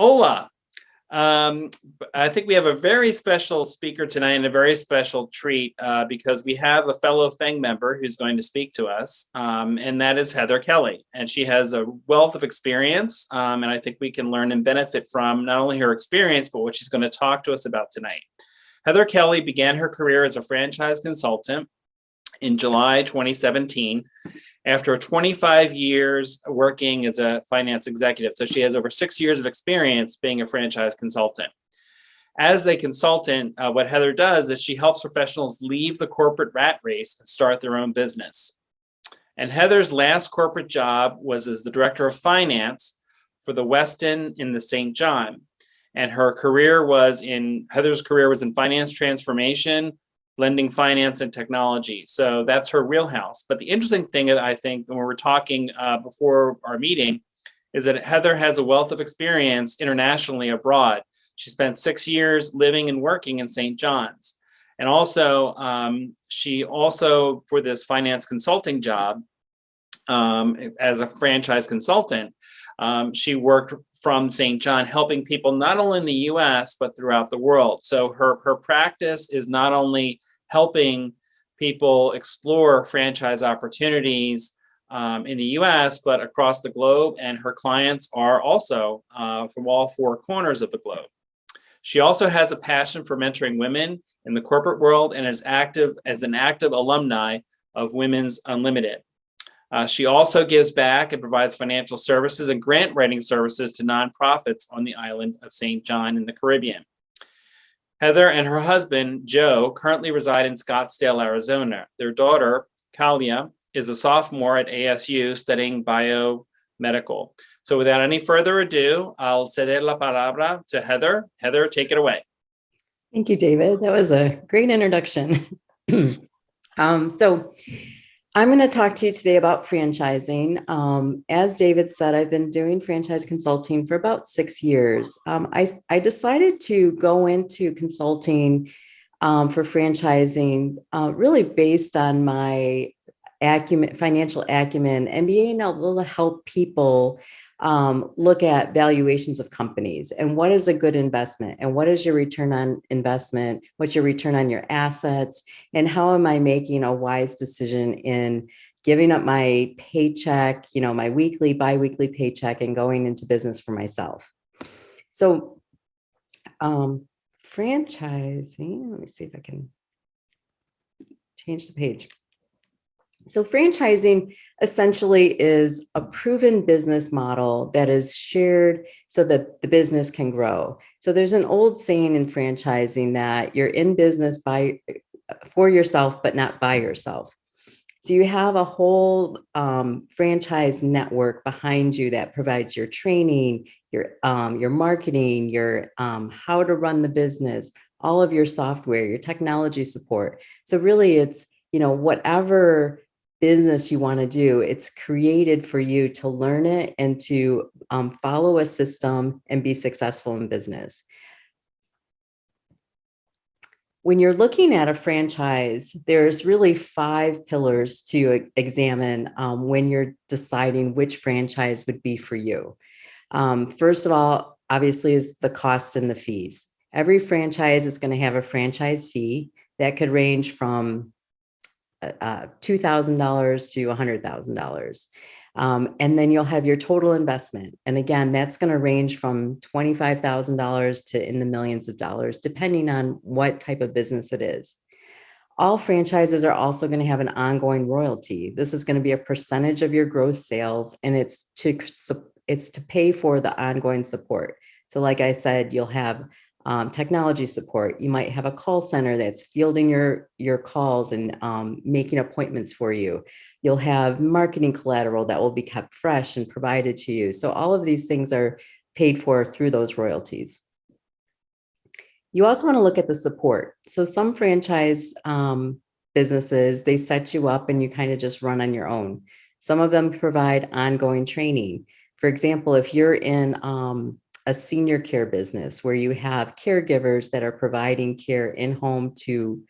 Hola. I think we have a very special speaker tonight and a very special treat because we have a fellow FENG member who's going to speak to us, and that is Heather Kelley. And she has a wealth of experience, and I think we can learn and benefit from not only her experience, but what she's going to talk to us about tonight. Heather Kelley began her career as a franchise consultant in July 2017 after 25 years working as a finance executive. So she has over 6 years of experience being a franchise consultant. As a consultant, what Heather does is she helps professionals leave the corporate rat race and start their own business. And Heather's last corporate job was as the director of finance for the Westin in the St. John. And Heather's career was in finance transformation, blending finance and technology. So that's her wheelhouse. But the interesting thing, I think, when we were talking before our meeting, is that Heather has a wealth of experience internationally abroad. She spent 6 years living and working in St. John's. And also, she also, for this finance consulting job, as a franchise consultant, she worked from St. John, helping people not only in the US, but throughout the world. So her practice is not only helping people explore franchise opportunities in the US, but across the globe. And her clients are also from all four corners of the globe. She also has a passion for mentoring women in the corporate world and is active as an active alumni of Women's Unlimited. She also gives back and provides financial services and grant writing services to nonprofits on the island of St. John in the Caribbean. Heather and her husband, Joe, currently reside in Scottsdale, Arizona. Their daughter, Kelley, is a sophomore at ASU studying biomedical. So without any further ado, I'll ceder la palabra to Heather. Heather, take it away. Thank you, David. That was a great introduction. So I'm going to talk to you today about franchising. As David said, I've been doing franchise consulting for about 6 years. I decided to go into consulting for franchising really based on my financial acumen, and being able to help people look at valuations of companies and what is a good investment and what is your return on investment, what's your return on your assets, and how am I making a wise decision in giving up my paycheck, my weekly, biweekly paycheck, and going into business for myself. So franchising, let me see if I can change the page. So franchising essentially is a proven business model that is shared so that the business can grow. So there's an old saying in franchising that you're in business for yourself, but not by yourself. So you have a whole franchise network behind you that provides your training, your marketing, your how to run the business, all of your software, your technology support. So really it's, whatever business you want to do, it's created for you to learn it and to follow a system and be successful in business. When you're looking at a franchise, there's really 5 pillars to examine when you're deciding which franchise would be for you. First of all, obviously, is the cost and the fees. Every franchise is going to have a franchise fee that could range from $2,000 to $100,000. And then you'll have your total investment. And again, that's going to range from $25,000 to in the millions of dollars, depending on what type of business it is. All franchises are also going to have an ongoing royalty. This is going to be a percentage of your gross sales, and it's to pay for the ongoing support. So like I said, you'll have technology support. You might have a call center that's fielding your calls and making appointments for you. You'll have marketing collateral that will be kept fresh and provided to you. So all of these things are paid for through those royalties. You also want to look at the support. So some franchise businesses, they set you up and you kind of just run on your own. Some of them provide ongoing training. For example, if you're in a senior care business where you have caregivers that are providing care in-home to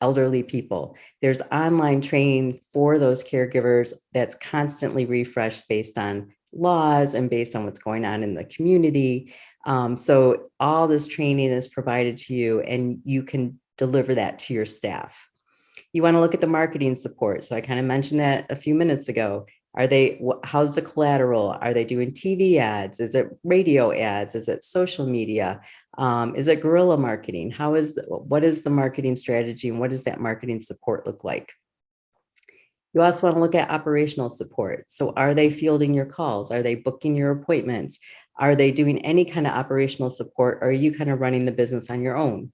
elderly people, there's online training for those caregivers that's constantly refreshed based on laws and based on what's going on in the community. So all this training is provided to you and you can deliver that to your staff. You want to look at the marketing support. So I kind of mentioned that a few minutes ago. How's the collateral? Are they doing TV ads? Is it radio ads? Is it social media? Is it guerrilla marketing? What is the marketing strategy and what does that marketing support look like? You also want to look at operational support. So are they fielding your calls? Are they booking your appointments? Are they doing any kind of operational support? Or are you kind of running the business on your own?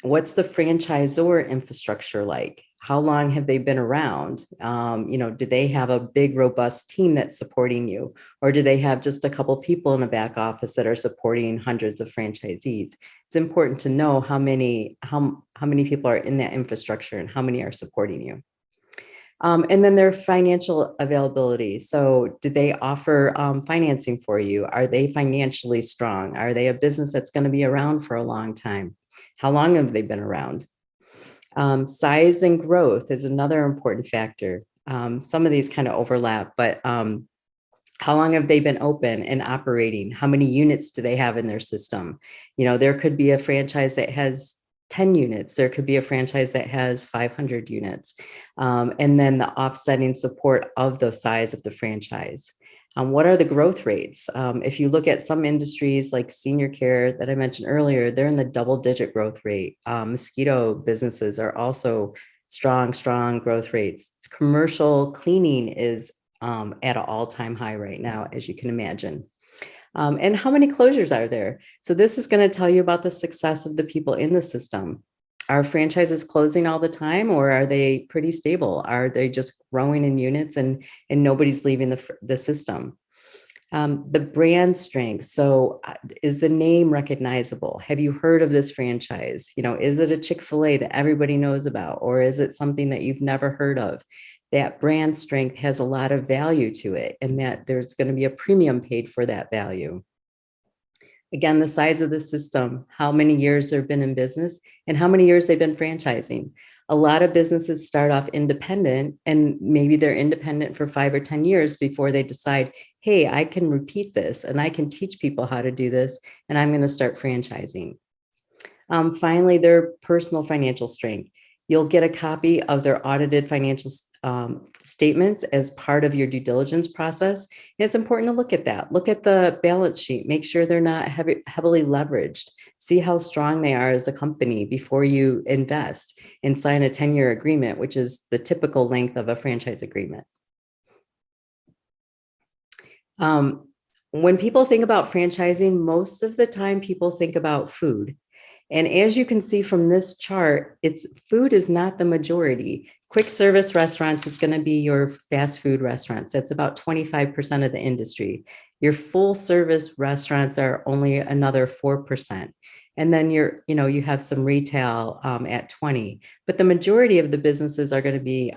What's the franchisor infrastructure like? How long have they been around? Do they have a big, robust team that's supporting you? Or do they have just a couple people in the back office that are supporting hundreds of franchisees? It's important to know how many people are in that infrastructure and how many are supporting you. And then their financial availability. So do they offer financing for you? Are they financially strong? Are they a business that's going to be around for a long time? How long have they been around? Size and growth is another important factor. Some of these kind of overlap, but how long have they been open and operating? How many units do they have in their system? There could be a franchise that has 10 units. There could be a franchise that has 500 units. And then the offsetting support of the size of the franchise. What are the growth rates? If you look at some industries like senior care that I mentioned earlier, they're in the double-digit growth rate. Mosquito businesses are also strong growth rates. Commercial cleaning is at an all-time high right now, as you can imagine. And how many closures are there? So this is going to tell you about the success of the people in the system. Are franchises closing all the time, or are they pretty stable? Are they just growing in units and nobody's leaving the system? The brand strength. So is the name recognizable? Have you heard of this franchise? Is it a Chick-fil-A that everybody knows about, or is it something that you've never heard of? That brand strength has a lot of value to it, and that there's going to be a premium paid for that value. Again, the size of the system, how many years they've been in business, and how many years they've been franchising. A lot of businesses start off independent, and maybe they're independent for 5 or 10 years before they decide, hey, I can repeat this, and I can teach people how to do this, and I'm going to start franchising. Finally, their personal financial strength. You'll get a copy of their audited financial statements as part of your due diligence process. And it's important to look at that. Look at the balance sheet. Make sure they're not heavily leveraged. See how strong they are as a company before you invest and sign a 10-year agreement, which is the typical length of a franchise agreement. When people think about franchising, most of the time people think about food. And as you can see from this chart, food is not the majority. Quick service restaurants is going to be your fast food restaurants. That's about 25% of the industry. Your full service restaurants are only another 4%. And then you have some retail at 20, but the majority of the businesses are going to be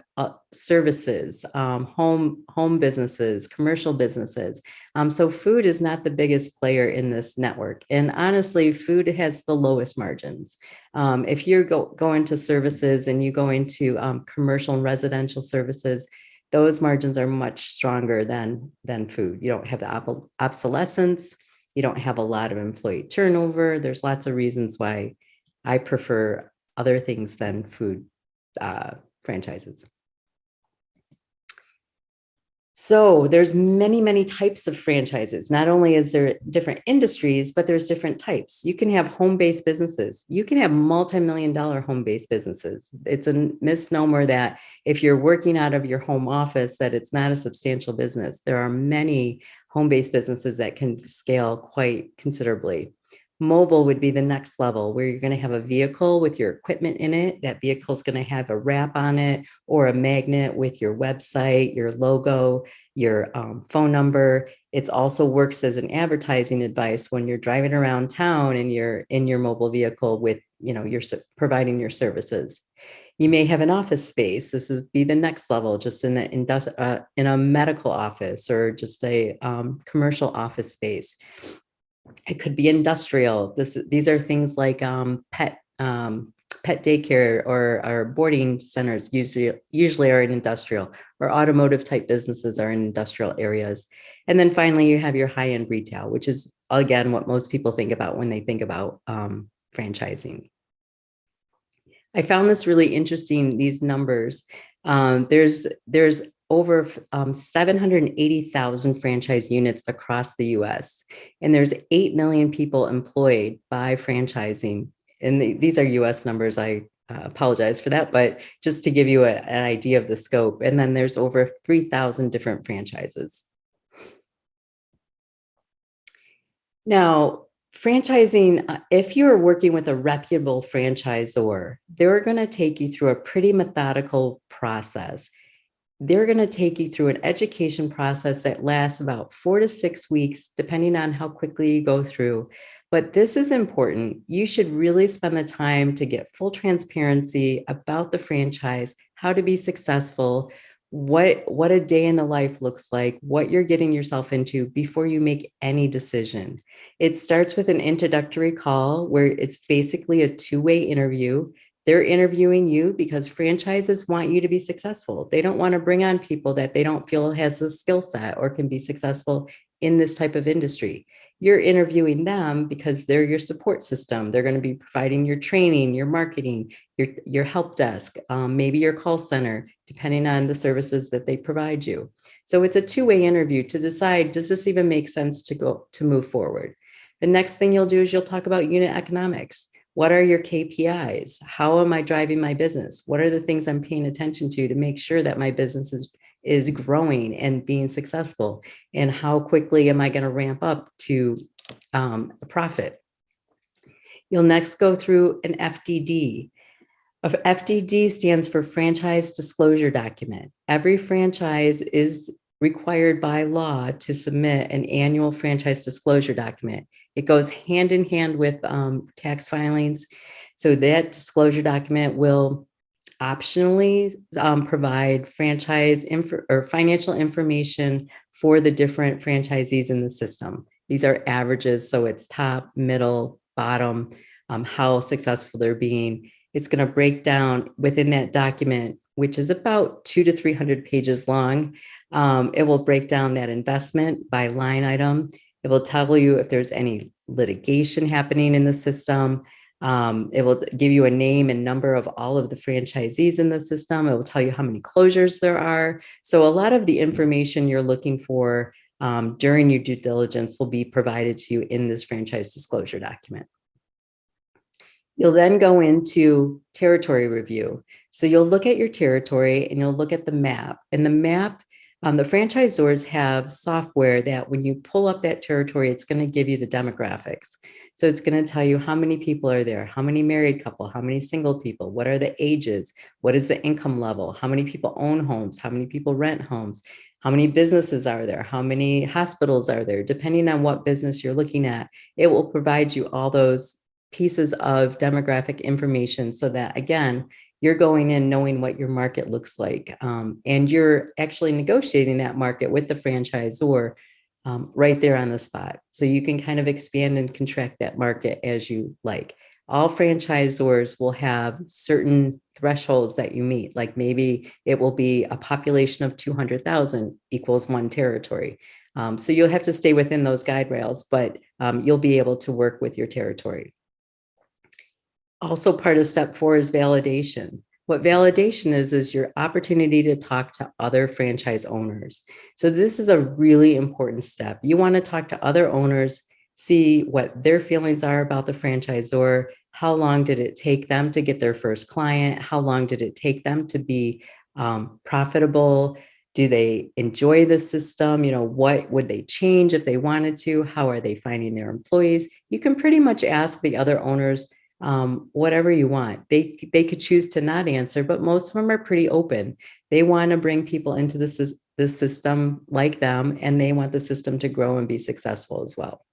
services, home businesses, commercial businesses. So food is not the biggest player in this network. And honestly, food has the lowest margins. If you're going to services and you go into commercial and residential services, those margins are much stronger than food. You don't have the obsolescence. You don't have a lot of employee turnover. There's lots of reasons why I prefer other things than food franchises. So there's many types of franchises. Not only is there different industries, but there's different types. You can have home-based businesses. You can have multi-million-dollar home-based businesses. It's a misnomer that if you're working out of your home office, that it's not a substantial business. There are many home-based businesses that can scale quite considerably. Mobile would be the next level, where you're going to have a vehicle with your equipment in it. That vehicle is going to have a wrap on it or a magnet with your website, your logo, your phone number. It also works as an advertising advice when you're driving around town and you're in your mobile vehicle with, you're providing your services. You may have an office space. This is be the next level, just in a medical office or just a commercial office space. It could be industrial. These are things like pet pet daycare or boarding centers usually are in industrial, or automotive type businesses are in industrial areas. And then finally, you have your high-end retail, which is, again, what most people think about when they think about franchising. I found this really interesting, these numbers. There's over 780,000 franchise units across the US, and there's 8 million people employed by franchising. And these are US numbers. I apologize for that, but just to give you an idea of the scope. And then there's over 3,000 different franchises. Now, franchising, if you're working with a reputable franchisor, they're going to take you through a pretty methodical process. They're going to take you through an education process that lasts about 4 to 6 weeks, depending on how quickly you go through. But this is important. You should really spend the time to get full transparency about the franchise, how to be successful, what a day in the life looks like, what you're getting yourself into before you make any decision. It starts with an introductory call where it's basically a two-way interview. They're interviewing you because franchises want you to be successful. They don't want to bring on people that they don't feel has the skill set or can be successful in this type of industry. You're interviewing them because they're your support system. They're going to be providing your training, your marketing, your help desk, maybe your call center, depending on the services that they provide you. So it's a two-way interview to decide, does this even make sense to move forward? The next thing you'll do is you'll talk about unit economics. What are your KPIs? How am I driving my business? What are the things I'm paying attention to make sure that my business is growing and being successful? And how quickly am I going to ramp up to a profit? You'll next go through an FDD. A FDD stands for Franchise Disclosure Document. Every franchise is required by law to submit an annual franchise disclosure document. It goes hand in hand with tax filings. So that disclosure document will optionally provide franchise or financial information for the different franchisees in the system. These are averages, so it's top, middle, bottom, how successful they're being. It's going to break down within that document, which is about 200 to 300 pages long. It will break down that investment by line item. It will tell you if there's any litigation happening in the system. It will give you a name and number of all of the franchisees in the system. It will tell you how many closures there are. So a lot of the information you're looking for during your due diligence will be provided to you in this franchise disclosure document. You'll then go into territory review. So you'll look at your territory and you'll look at the map. And the map, the franchisors have software that when you pull up that territory, it's going to give you the demographics. So it's going to tell you how many people are there, how many married couple, how many single people, what are the ages, what is the income level, how many people own homes, how many people rent homes, how many businesses are there, how many hospitals are there. Depending on what business you're looking at, it will provide you all those pieces of demographic information so that, again, you're going in knowing what your market looks like. And you're actually negotiating that market with the franchisor right there on the spot. So you can kind of expand and contract that market as you like. All franchisors will have certain thresholds that you meet, like maybe it will be a population of 200,000 equals one territory. So you'll have to stay within those guide rails, but you'll be able to work with your territory. Also, part of step 4 is validation. What validation is your opportunity to talk to other franchise owners. So this is a really important step. You want to talk to other owners, see what their feelings are about the franchisor. How long did it take them to get their first client? How long did it take them to be profitable? Do they enjoy the system? You know, what would they change if they wanted to? How are they finding their employees? You can pretty much ask the other owners whatever you want. They could choose to not answer, but most of them are pretty open. They want to bring people into the system like them, and they want the system to grow and be successful as well.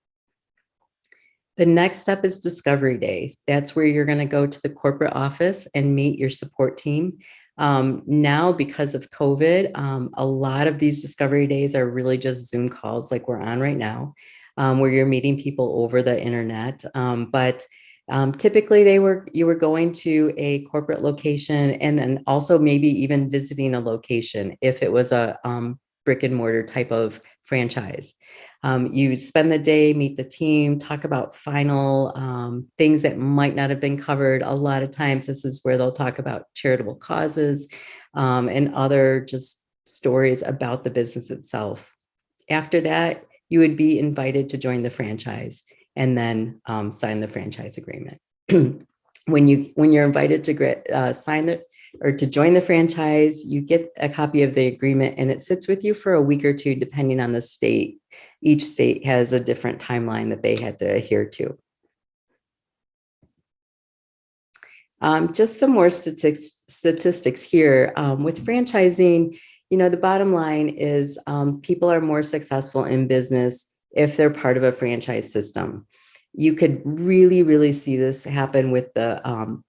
The next step is discovery day. That's where you're going to go to the corporate office and meet your support team. Now, because of COVID, a lot of these discovery days are really just Zoom calls like we're on right now, where you're meeting people over the internet. But Typically, you were going to a corporate location and then also maybe even visiting a location if it was a brick and mortar type of franchise. You spend the day, meet the team, talk about final things that might not have been covered. A lot of times, this is where they'll talk about charitable causes and other just stories about the business itself. After that, you would be invited to join the franchise and then sign the franchise agreement. When you're invited to sign the or to join the franchise, you get a copy of the agreement and it sits with you for a week or two, depending on the state. Each state has a different timeline that they had to adhere to. Just some more statistics here. With franchising, the bottom line is people are more successful in business if they're part of a franchise system. You could really, really see this happen with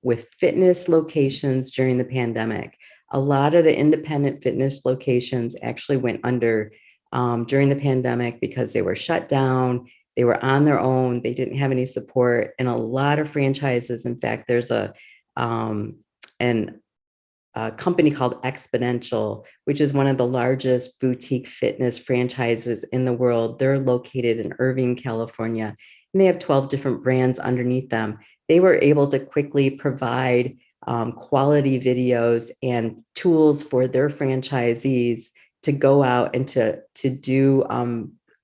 with fitness locations during the pandemic. A lot of the independent fitness locations actually went under during the pandemic because they were shut down. They were on their own. They didn't have any support. And a lot of franchises, in fact, there's a company called Exponential, which is one of the largest boutique fitness franchises in the world. They're located in Irvine, California, and they have 12 different brands underneath them. They were able to quickly provide quality videos and tools for their franchisees to go out and to do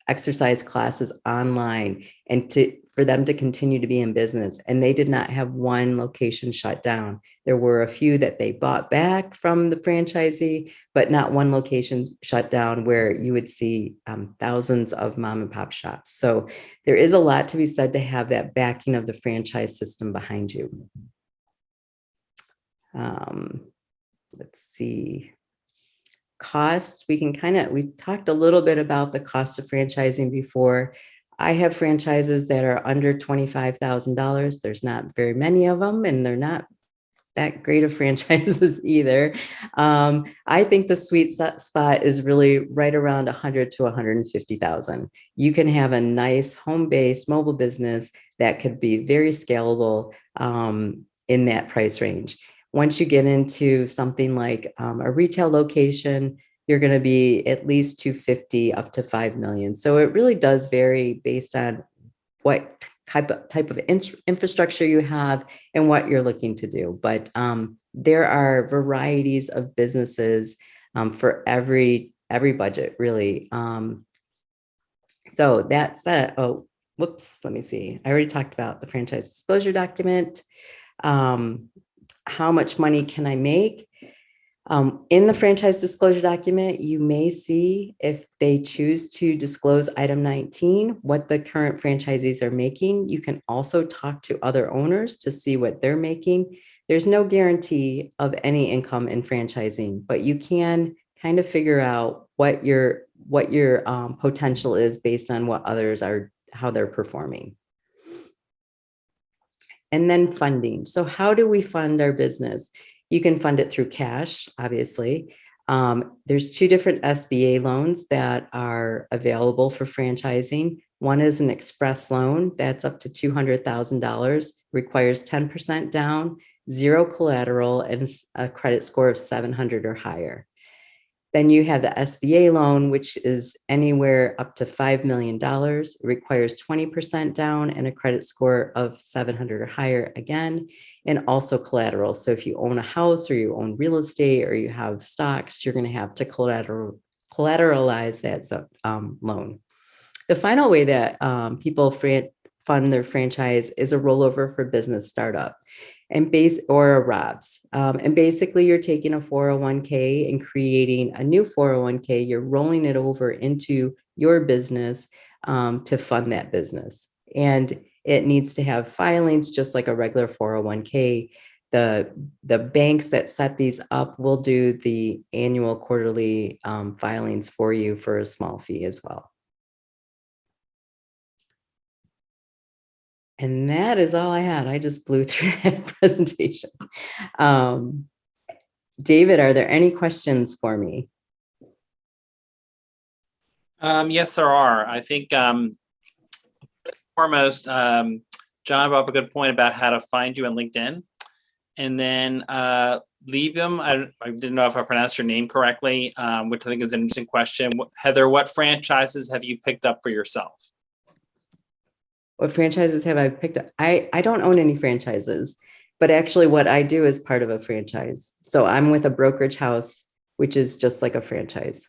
exercise classes online and for them to continue to be in business. And they did not have one location shut down. There were a few that they bought back from the franchisee, but not one location shut down where you would see thousands of mom and pop shops. So there is a lot to be said to have that backing of the franchise system behind you. Let's see. Cost, we talked a little bit about the cost of franchising before. I have franchises that are under $25,000. There's not very many of them, and they're not that great of franchises either. I think the sweet spot is really right around 100 to 150,000. You can have a nice home-based mobile business that could be very scalable in that price range. Once you get into something like a retail location, you're going to be at least 250 up to 5 million. So it really does vary based on what type of infrastructure you have and what you're looking to do. But there are varieties of businesses for every budget, really. So that said, let me see. I already talked about the franchise disclosure document. How much money can I make? In the franchise disclosure document, you may see, if they choose to disclose item 19, what the current franchisees are making. You can also talk to other owners to see what they're making. There's no guarantee of any income in franchising, but you can kind of figure out what your potential is based on what others are, how they're performing. And then funding. So how do we fund our business? You can fund it through cash, obviously. There's two different SBA loans that are available for franchising. One is an express loan that's up to $200,000, requires 10% down, zero collateral, and a credit score of 700 or higher. Then you have the SBA loan, which is anywhere up to $5 million. It requires 20% down and a credit score of 700 or higher again, and also collateral. So if you own a house or you own real estate or you have stocks, you're going to have to collateralize that loan. The final way that people fund their franchise is a rollover for business startup. Or a ROBS. And basically you're taking a 401k and creating a new 401k. You're rolling it over into your business to fund that business. And it needs to have filings just like a regular 401k. The banks that set these up will do the annual, quarterly filings for you for a small fee as well. And that is all I had. I just blew through that presentation. David, are there any questions for me? Yes, there are. I think foremost, John brought up a good point about how to find you on LinkedIn. And then Liam, I didn't know if I pronounced your name correctly, which I think is an interesting question. Heather, what franchises have you picked up for yourself? What franchises have I picked up? I don't own any franchises, but actually what I do is part of a franchise. So I'm with a brokerage house, which is just like a franchise.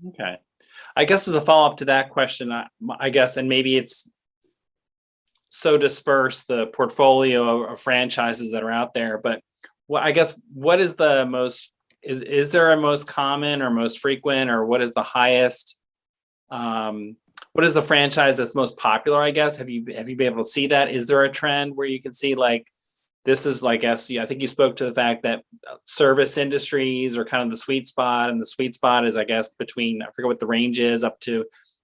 Okay. I guess as a follow-up to that question, I guess, and maybe it's so dispersed, the portfolio of franchises that are out there, but I guess what is the most, is there a most common or most frequent, or what is the highest, what is the franchise that's most popular, I guess? Have you been able to see that? Is there a trend where you can see like, this is like, I think you spoke to the fact that service industries are kind of the sweet spot, and the sweet spot is, I guess, between, I forget what the range is, up to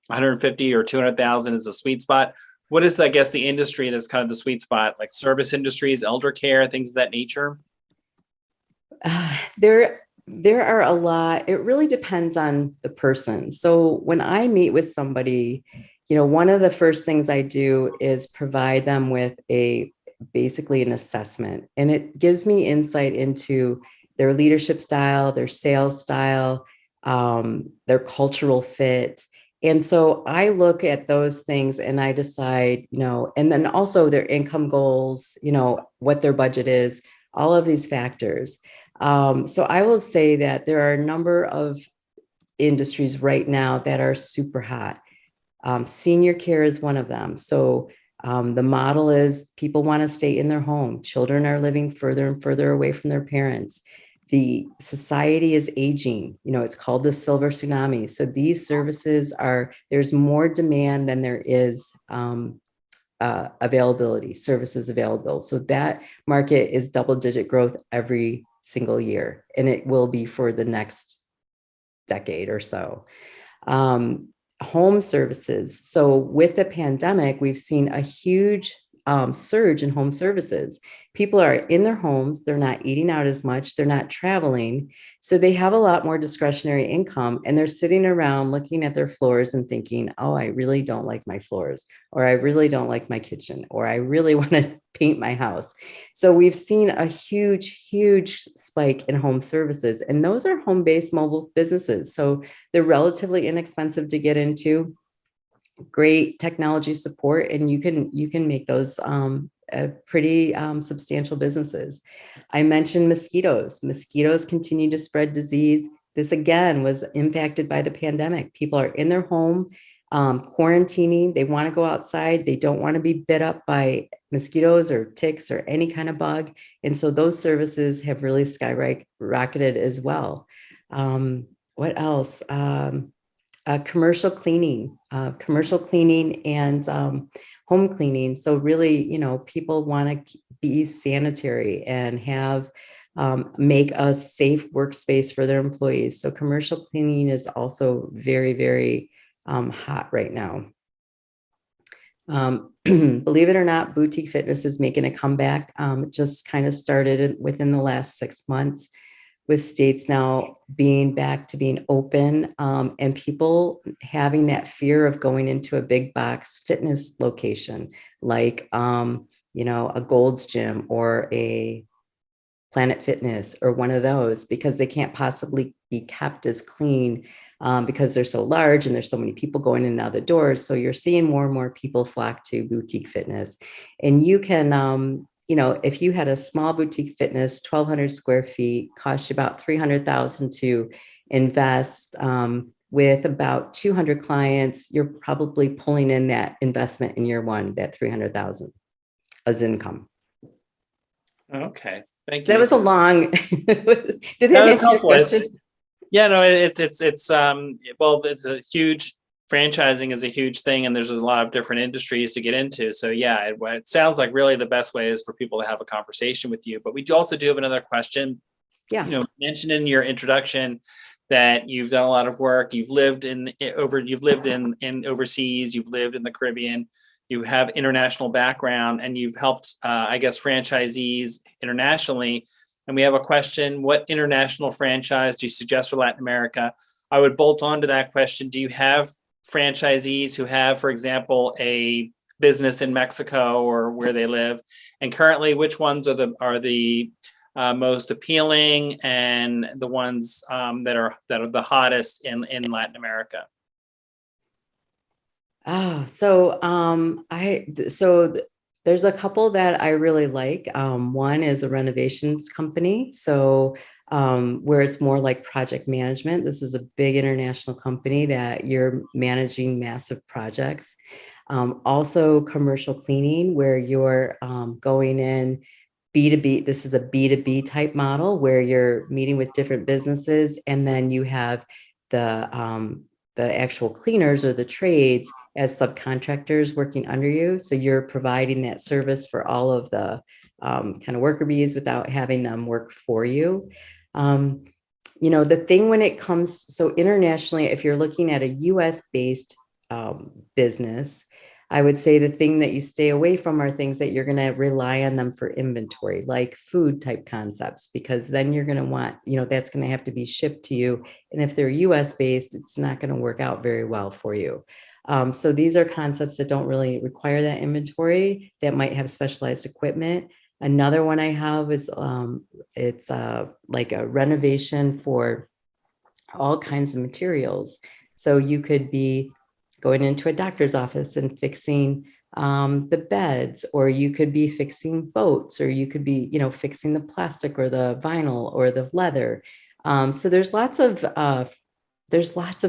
150 or 200,000 is a sweet spot. What is, I guess, the industry that's kind of the sweet spot, like service industries, elder care, things of that nature? There are a lot. It really depends on the person. So when I meet with somebody, one of the first things I do is provide them with basically an assessment, and it gives me insight into their leadership style, their sales style, their cultural fit. And so I look at those things and I decide, and then also their income goals, what their budget is, all of these factors. So I will say that there are a number of industries right now that are super hot. Senior care is one of them. So the model is people want to stay in their home. Children are living further and further away from their parents. The society is aging. It's called the silver tsunami. So these services there's more demand than there is availability, services available. So that market is double-digit growth every single year, and it will be for the next decade or so. Home services. So with the pandemic, we've seen a huge surge in home services. People are in their homes. They're not eating out as much. They're not traveling. So they have a lot more discretionary income, and they're sitting around looking at their floors and thinking, oh, I really don't like my floors, or I really don't like my kitchen, or I really want to paint my house. So we've seen a huge, huge spike in home services, and those are home-based mobile businesses. So they're relatively inexpensive to get into, great technology support, and you can make those pretty substantial businesses. I mentioned mosquitoes. Mosquitoes continue to spread disease. This again was impacted by the pandemic. People are in their home, quarantining. They want to go outside. They don't want to be bit up by mosquitoes or ticks or any kind of bug. And so those services have really skyrocketed as well. What else? Commercial cleaning and home cleaning. So really, people want to be sanitary and make a safe workspace for their employees. So commercial cleaning is also very, very hot right now. Believe it or not, boutique fitness is making a comeback. It just kind of started within the last 6 months, with states now being back to being open, and people having that fear of going into a big box fitness location, like, a Gold's Gym or a Planet Fitness or one of those, because they can't possibly be kept as clean because they're so large and there's so many people going in and out the doors. So you're seeing more and more people flock to boutique fitness, and you can, if you had a small boutique fitness, 1,200 square feet, cost you about $300,000 to invest. With about 200 clients, you're probably pulling in that investment in year one, that $300,000 as income. Okay, thank you. That was a long. Did that answer your question? It's a huge, franchising is a huge thing, and there's a lot of different industries to get into. So yeah, it sounds like really the best way is for people to have a conversation with you. But we also do have another question. Yeah. Mentioned in your introduction that you've done a lot of work. You've lived in overseas. You've lived in the Caribbean. You have international background, and you've helped, franchisees internationally. And we have a question: what international franchise do you suggest for Latin America? I would bolt on to that question. Do you have franchisees who have, for example, a business in Mexico or where they live? And currently, which ones are the most appealing and the ones that are the hottest in Latin America? There's a couple that I really like. One is a renovations company. Where it's more like project management. This is a big international company that you're managing massive projects. Also commercial cleaning, where you're going in B2B. This is a B2B type model where you're meeting with different businesses, and then you have the actual cleaners or the trades as subcontractors working under you. So you're providing that service for all of the kind of worker bees without having them work for you. The thing when it comes, so internationally, if you're looking at a US based business, I would say the thing that you stay away from are things that you're going to rely on them for inventory, like food type concepts, because then you're going to want, that's going to have to be shipped to you. And if they're US based, it's not going to work out very well for you. So these are concepts that don't really require that inventory, that might have specialized equipment. Another one I have is it's like a renovation for all kinds of materials. So you could be going into a doctor's office and fixing the beds, or you could be fixing boats, or you could be, fixing the plastic or the vinyl or the leather. So there's lots of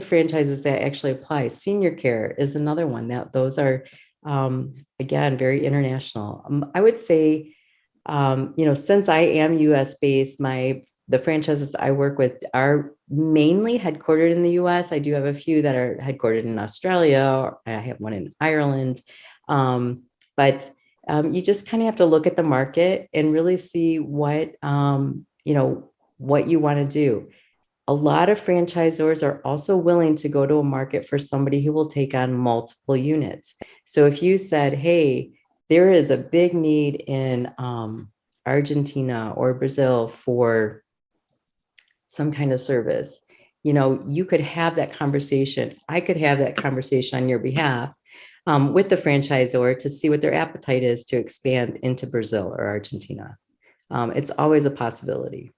franchises that actually apply. Senior care is another one that those are, again, very international. I would say, since I am US based, the franchises I work with are mainly headquartered in the US. I do have a few that are headquartered in Australia. I have one in Ireland. But you just kind of have to look at the market and really see what you want to do. A lot of franchisors are also willing to go to a market for somebody who will take on multiple units. So if you said, hey, there is a big need in Argentina or Brazil for some kind of service, you could have that conversation. I could have that conversation on your behalf with the franchisor to see what their appetite is to expand into Brazil or Argentina. It's always a possibility.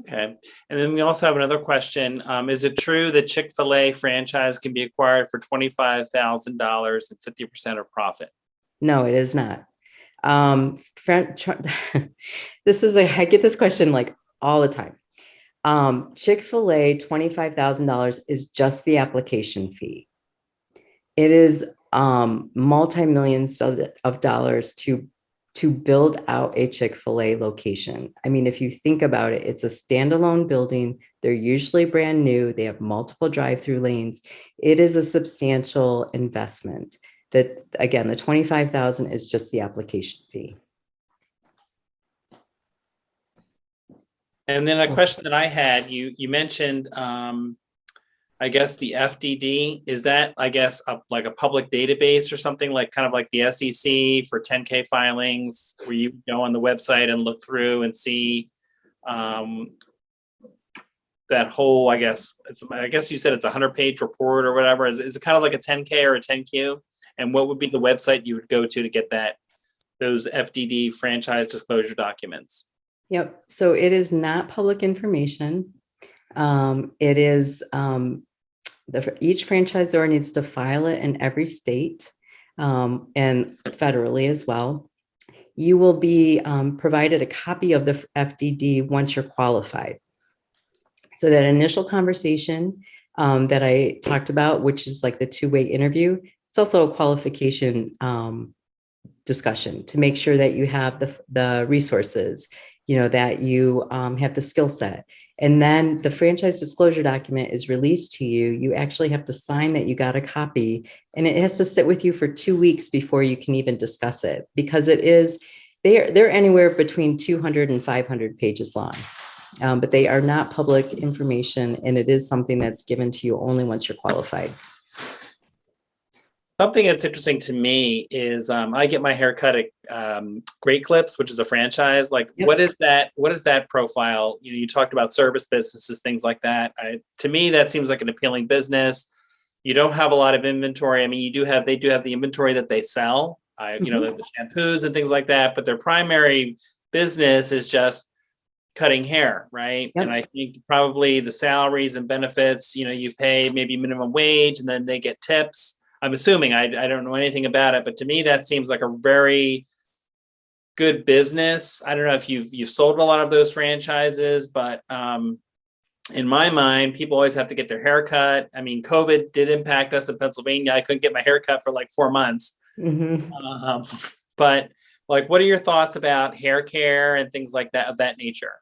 Okay. And then we also have another question. Is it true that Chick-fil-A franchise can be acquired for $25,000 and 50% of profit? No, it is not. I get this question like all the time. Chick-fil-A, $25,000 is just the application fee. It is multi-millions of dollars to build out a Chick-fil-A location. I mean, if you think about it, it's a standalone building. They're usually brand new. They have multiple drive-through lanes. It is a substantial investment. That, again, the $25,000 is just the application fee. And then a question that I had, you mentioned, I guess the FDD, is that, I guess, like a public database or something, like kind of like the SEC for 10K filings, where you go on the website and look through and see that whole, I guess you said it's a 100-page report or whatever. Is it kind of like a 10K or a 10Q? And what would be the website you would go to get those FDD franchise disclosure documents? Yep. So it is not public information. It is each franchisor needs to file it in every state and federally as well. You will be provided a copy of the FDD once you're qualified. So that initial conversation that I talked about, which is like the two-way interview, it's also a qualification discussion to make sure that you have the resources, that you have the skill set. And then the franchise disclosure document is released to you. You actually have to sign that you got a copy, and it has to sit with you for 2 weeks before you can even discuss it, because they're anywhere between 200 and 500 pages long. But they are not public information, and it is something that's given to you only once you're qualified. Something that's interesting to me is I get my hair cut at Great Clips, which is a franchise. Like, yep. What is that profile? You talked about service businesses, things like that. To me, that seems like an appealing business. you don't have a lot of inventory. I mean, they do have the inventory that they sell, the shampoos and things like that, but their primary business is just cutting hair, right? Yep. And I think probably the salaries and benefits, you pay maybe minimum wage and then they get tips. I'm assuming, I don't know anything about it, but to me, that seems like a very good business. I don't know if you've sold a lot of those franchises, but in my mind, people always have to get their hair cut. I mean, COVID did impact us in Pennsylvania. I couldn't get my hair cut for like 4 months. But like, what are your thoughts about hair care and things like that of that nature?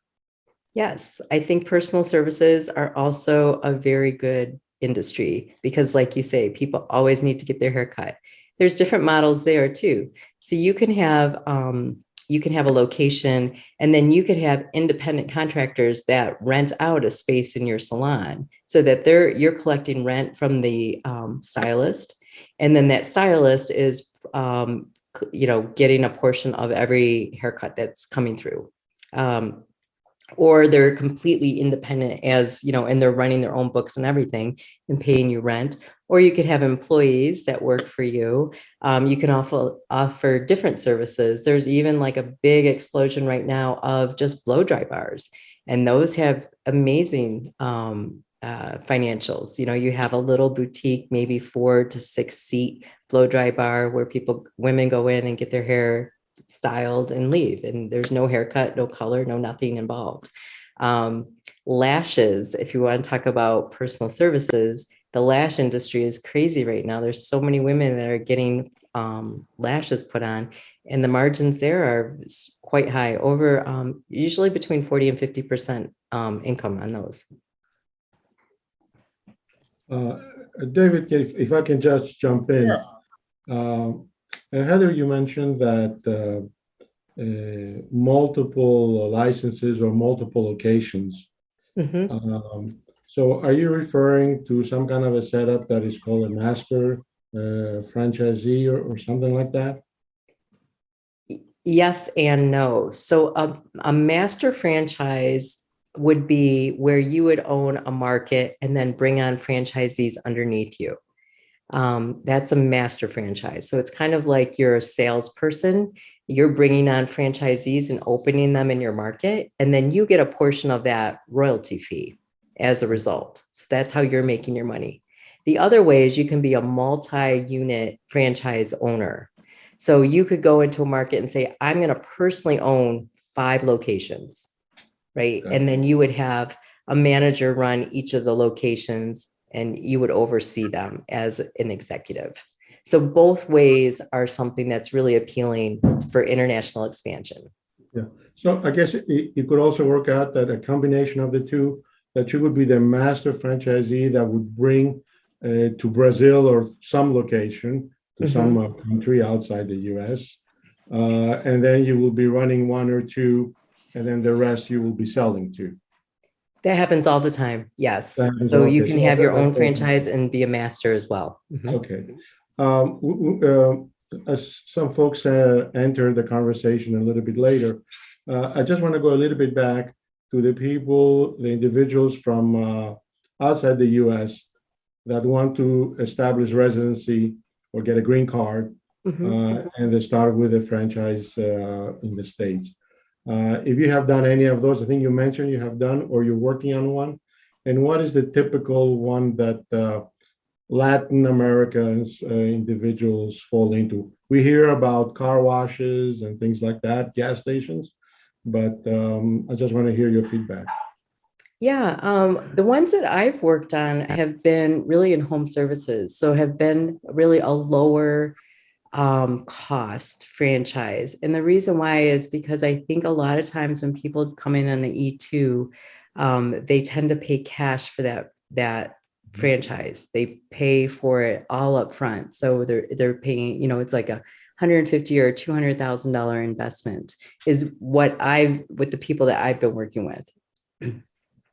Yes, I think personal services are also a very good industry because, like you say, people always need to get their hair cut. There's different models there too. So you can have a location, and then you could have independent contractors that rent out a space in your salon so that you're collecting rent from the stylist, and then that stylist is getting a portion of every haircut that's coming through. Or they're completely independent and they're running their own books and everything and paying you rent. Or you could have employees that work for you. You can also offer different services. There's even like a big explosion right now of just blow dry bars. And those have amazing financials. You have a little boutique, maybe 4 to 6 seat blow dry bar where women go in and get their hair styled and leave, and there's no haircut, no color, no nothing involved. Lashes, if you want to talk about personal services, the lash industry is crazy right now. There's so many women that are getting lashes put on, and the margins there are quite high, over usually between 40 and 50% income on those. David, if I can just jump in. Heather, you mentioned that multiple licenses or multiple locations. So are you referring to some kind of a setup that is called a master franchisee or something like that? Yes and no. So a master franchise would be where you would own a market and then bring on franchisees underneath you. That's a master franchise. So it's kind of like you're a salesperson. You're bringing on franchisees and opening them in your market, and then you get a portion of that royalty fee as a result. So that's how you're making your money. The other way is you can be a multi-unit franchise owner. So you could go into a market and say, I'm going to personally own 5 locations, right? Okay. And then you would have a manager run each of the locations, and you would oversee them as an executive. So both ways are something that's really appealing for international expansion. Yeah. So I guess it could also work out that a combination of the two, that you would be the master franchisee that would bring to Brazil or some location, to some country outside the US. And then you will be running 1 or 2, and then the rest you will be selling to. That happens all the time. Yes. So you can have your own franchise and be a master as well. Okay. As some folks enter the conversation a little bit later, I just want to go a little bit back to the individuals from outside the US that want to establish residency or get a green card, and they start with a franchise in the States. If you have done any of those, I think you mentioned you have done or you're working on one. And what is the typical one that Latin Americans individuals fall into? We hear about car washes and things like that, gas stations, but I just want to hear your feedback. Yeah, the ones that I've worked on have been really in home services, so have been really a lower cost franchise. And the reason why is because I think a lot of times when people come in on the E2, they tend to pay cash for that franchise. They pay for it all up front. So they're paying, it's like a $150,000 or $200,000 investment is with the people that I've been working with.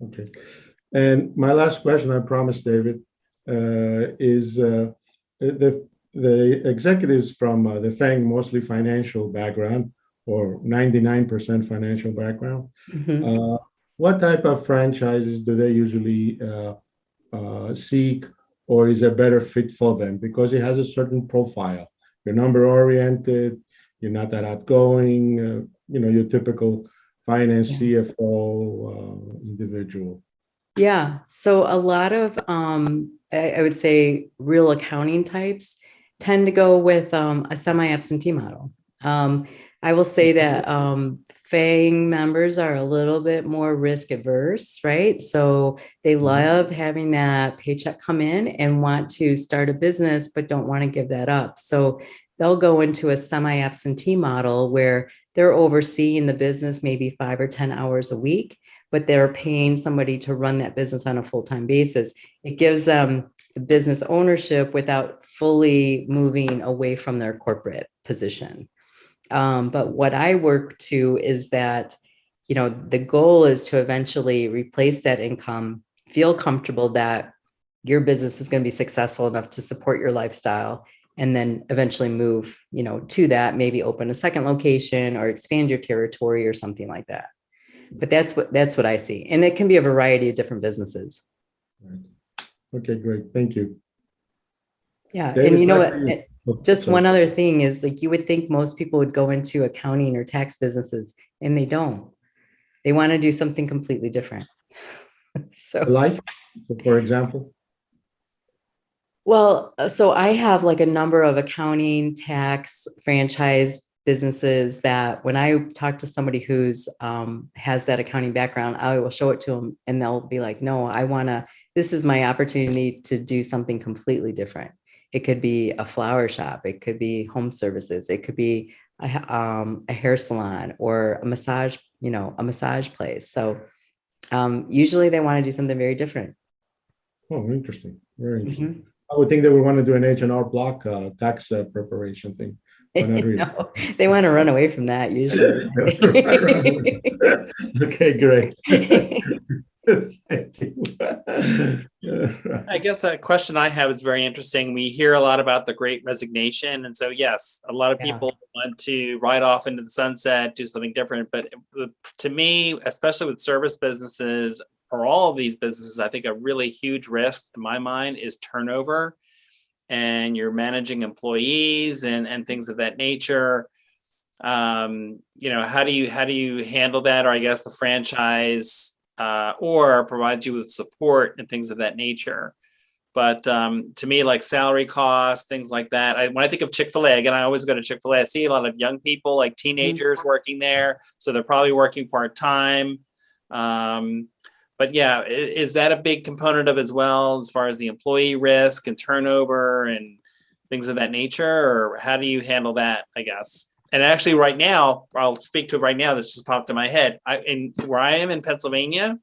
Okay. And my last question, I promise, David, is the executives from the FANG, mostly financial background, or 99% financial background. What type of franchises do they usually seek, or is a better fit for them because it has a certain profile. You're number oriented, you're not that outgoing, your typical finance CFO individual. Yeah. So a lot of, I would say real accounting types tend to go with a semi-absentee model. I will say that FANG members are a little bit more risk averse, right? So they love having that paycheck come in and want to start a business, but don't want to give that up. So they'll go into a semi-absentee model where they're overseeing the business maybe 5 or 10 hours a week, but they're paying somebody to run that business on a full-time basis. It gives them the business ownership without fully moving away from their corporate position. But what I work to is that, the goal is to eventually replace that income, feel comfortable that your business is going to be successful enough to support your lifestyle, and then eventually move, to that, maybe open a second location or expand your territory or something like that. But that's what I see. And it can be a variety of different businesses. Right. Okay, great. Thank you. Yeah. David, And you know what? Just sorry. one other thing is, like, you would think most people would go into accounting or tax businesses, and they don't. They want to do something completely different. So, for example? well, so I have like a number of accounting, tax, franchise businesses that when I talk to somebody who's has that accounting background, I will show it to them and they'll be like, no, this is my opportunity to do something completely different. It could be a flower shop. It could be home services. It could be a hair salon or a massage place. So usually they want to do something very different. Oh, interesting. Very interesting. Mm-hmm. I would think they would want to do an H&R Block tax preparation thing. But not really. No, they want to run away from that usually. Okay, great. Thank you. I guess a question I have is very interesting. We hear a lot about the Great Resignation. And so, yes, a lot of people want to ride off into the sunset, do something different. But to me, especially with service businesses or all of these businesses, I think a really huge risk in my mind is turnover. And you're managing employees and things of that nature. How do you handle that? Or I guess the franchise or provides you with support and things of that nature. But to me, like salary costs, things like that. When I think of ChickfilA, again, I always go to ChickfilA. I see a lot of young people, like teenagers working there. So they're probably working part-time. But yeah, is that a big component of as well, as far as the employee risk and turnover and things of that nature? Or how do you handle that, I guess? And actually right now, I'll speak to it right now. This just popped in my head. Where I am in Pennsylvania,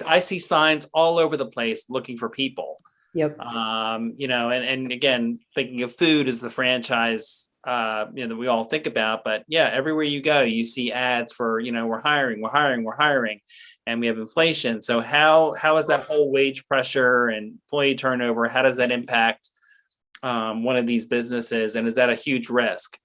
I see signs all over the place looking for people. Yep. And again, thinking of food as the franchise, that we all think about, but yeah, everywhere you go, you see ads for, we're hiring, and we have inflation. So how is that whole wage pressure and employee turnover? How does that impact one of these businesses? And is that a huge risk?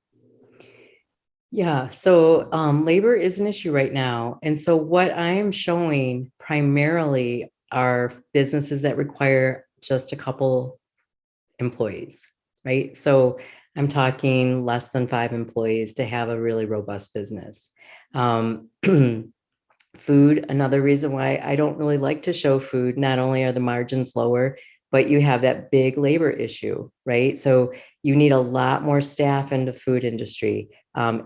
Yeah. So labor is an issue right now. And so what I'm showing primarily are businesses that require just a couple employees, right? So I'm talking less than 5 employees to have a really robust business. Food, another reason why I don't really like to show food. Not only are the margins lower, but you have that big labor issue, right? So you need a lot more staff in the food industry.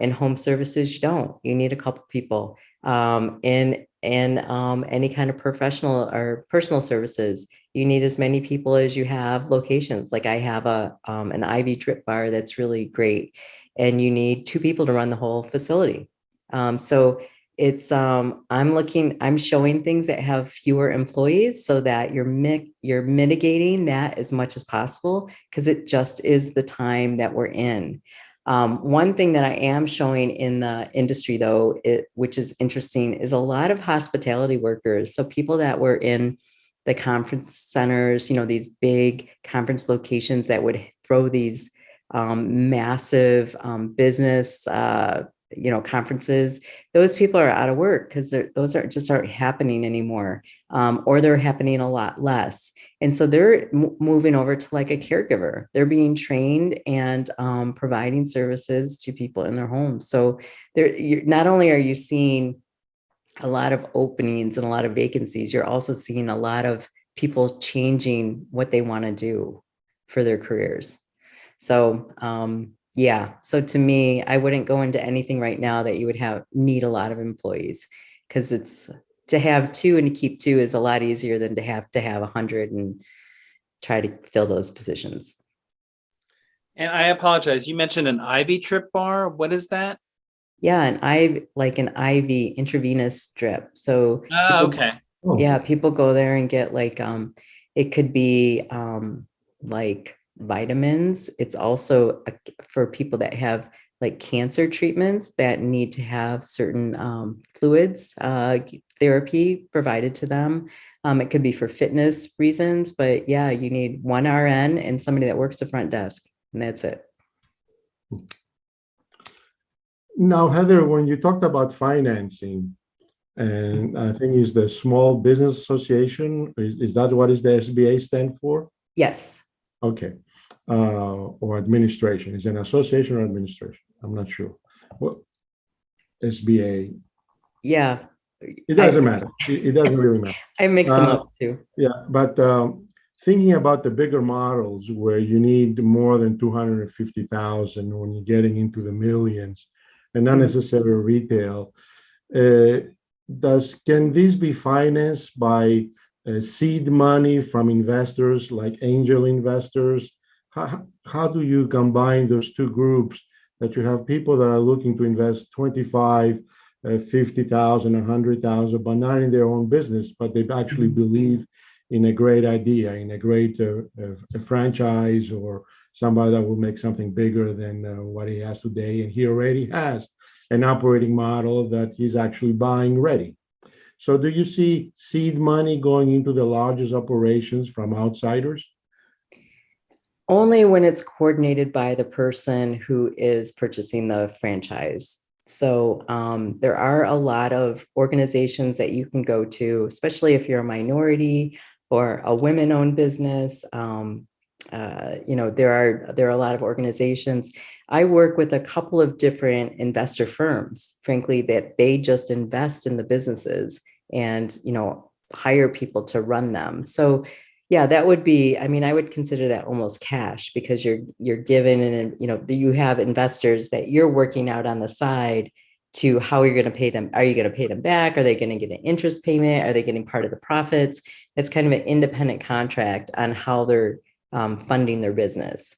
In home services, you don't. You need a couple people. In any kind of professional or personal services, you need as many people as you have locations. Like I have an IV drip bar that's really great, and you need 2 people to run the whole facility. So it's I'm showing things that have fewer employees so that you're mitigating that as much as possible, because it just is the time that we're in. One thing that I am showing in the industry, though, which is interesting, is a lot of hospitality workers. So people that were in the conference centers, these big conference locations that would throw these massive business conferences, those people are out of work because those aren't happening anymore, or they're happening a lot less. And so they're moving over to like a caregiver. They're being trained and providing services to people in their homes. So not only are you seeing a lot of openings and a lot of vacancies, you're also seeing a lot of people changing what they want to do for their careers. So, yeah. So to me, I wouldn't go into anything right now that you would need a lot of employees, because it's to have two and to keep two is a lot easier than to have 100 and try to fill those positions. And I apologize. You mentioned an IV trip bar. What is that? Yeah, an IV intravenous drip. So Okay. yeah, people go there and get like it could be like vitamins. It's also for people that have like cancer treatments that need to have certain fluids therapy provided to them. It could be for fitness reasons, but yeah, you need one RN and somebody that works the front desk, and that's it. Now, Heather, when you talked about financing, and I think it's the Small Business Association, is that what is the SBA stand for? Yes. Okay. Or administration. Is it an association or administration? I'm not sure. What SBA? Yeah. It doesn't matter. It doesn't really matter. I mix them up too. Yeah, but thinking about the bigger models where you need more than 250,000 when you're getting into the millions, and not necessarily retail, can these be financed by seed money from investors like angel investors? How do you combine those two groups, that you have people that are looking to invest 25, 50,000, 100,000, but not in their own business, but they actually believe in a great idea, in a great a franchise, or somebody that will make something bigger than what he has today, and he already has an operating model that he's actually buying ready. So do you see seed money going into the largest operations from outsiders? Only when it's coordinated by the person who is purchasing the franchise. So there are a lot of organizations that you can go to, especially if you're a minority or a women-owned business. There are a lot of organizations. I work with a couple of different investor firms, frankly, that they just invest in the businesses and hire people to run them. So yeah, that would be, I would consider that almost cash, because you're given, and you have investors that you're working out on the side to how you're going to pay them. Are you going to pay them back? Are they going to get an interest payment? Are they getting part of the profits? It's kind of an independent contract on how they're funding their business.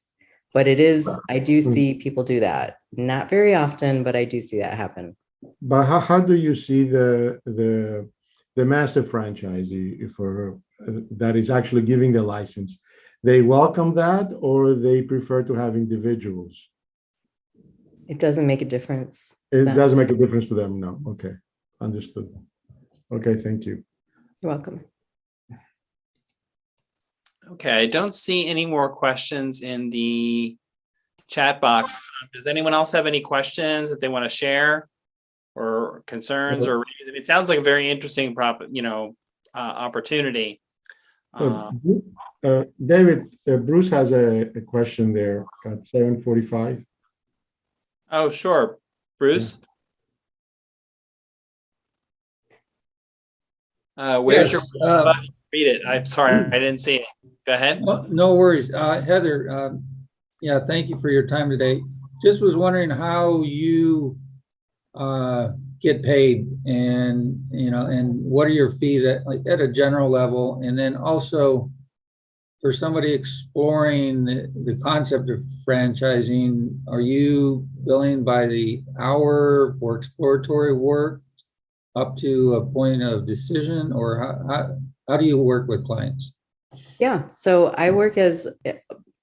But I do see people do that. Not very often, but I do see that happen. But how do you see the master franchisee for that is actually giving the license? They welcome that, or they prefer to have individuals? It doesn't make a difference. It doesn't make a difference to them. No. Okay. Understood. Okay. Thank you. You're welcome. Okay, I don't see any more questions in the chat box. Does anyone else have any questions that they want to share, or concerns? Or it sounds like a very interesting opportunity. David, Bruce has a question there at 7:45. Oh, sure. Bruce? Where's your read it? I'm sorry, I didn't see it. Go ahead. No worries. Heather, yeah, thank you for your time today. Just was wondering how you get paid, and what are your fees at a general level, and then also for somebody exploring the concept of franchising, are you billing by the hour for exploratory work up to a point of decision, or how do you work with clients? Yeah, so I work as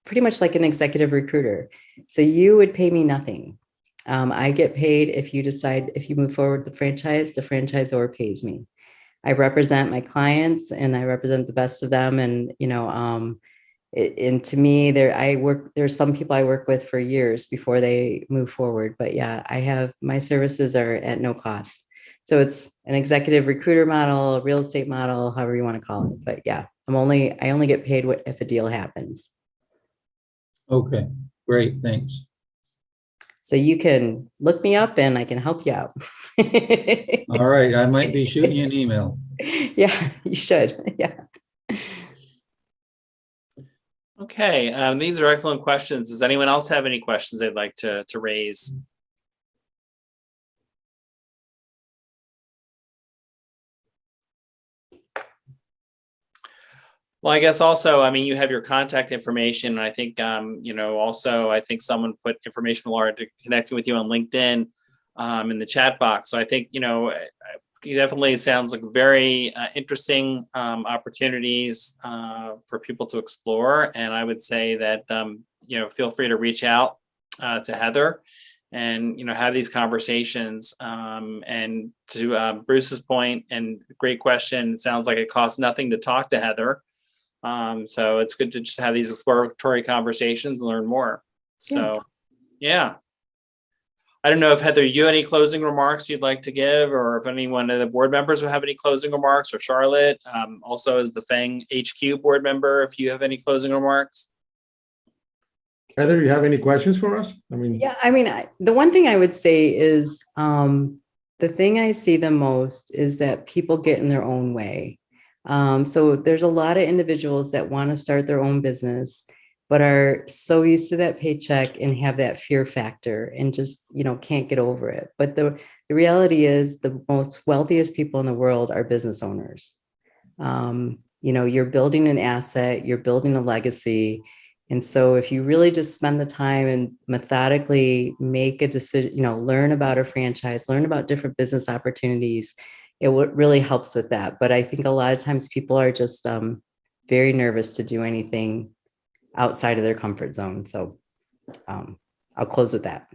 pretty much like an executive recruiter. So you would pay me nothing. I get paid if you move forward with the franchisor pays me. I represent my clients and I represent the best of them. And, And to me, there's some people I work with for years before they move forward. But yeah, my services are at no cost. So it's an executive recruiter model, real estate model, however you want to call it. But yeah, I only get paid if a deal happens. Okay, great, thanks. So you can look me up and I can help you out. All right, I might be shooting you an email. Yeah, you should. Yeah. Okay, these are excellent questions. Does anyone else have any questions they'd like to raise? Well, I guess also, I mean, you have your contact information. And I think, also, I think someone put information, Laura, to connecting with you on LinkedIn in the chat box. So I think, it definitely sounds like very interesting opportunities for people to explore. And I would say that, feel free to reach out to Heather and, have these conversations. And to Bruce's point, and great question, it sounds like it costs nothing to talk to Heather. So it's good to just have these exploratory conversations and learn more. So, yeah. I don't know if Heather, you have any closing remarks you'd like to give, or if anyone of the board members will have any closing remarks, or Charlotte, also as the FANG HQ board member, if you have any closing remarks. Heather, you have any questions for us? The one thing I would say is the thing I see the most is that people get in their own way. So there's a lot of individuals that want to start their own business, but are so used to that paycheck and have that fear factor and just, can't get over it. But the reality is the most wealthiest people in the world are business owners. You're building an asset, you're building a legacy. And so if you really just spend the time and methodically make a decision, learn about a franchise, learn about different business opportunities, it really helps with that. But I think a lot of times people are just very nervous to do anything outside of their comfort zone. So I'll close with that.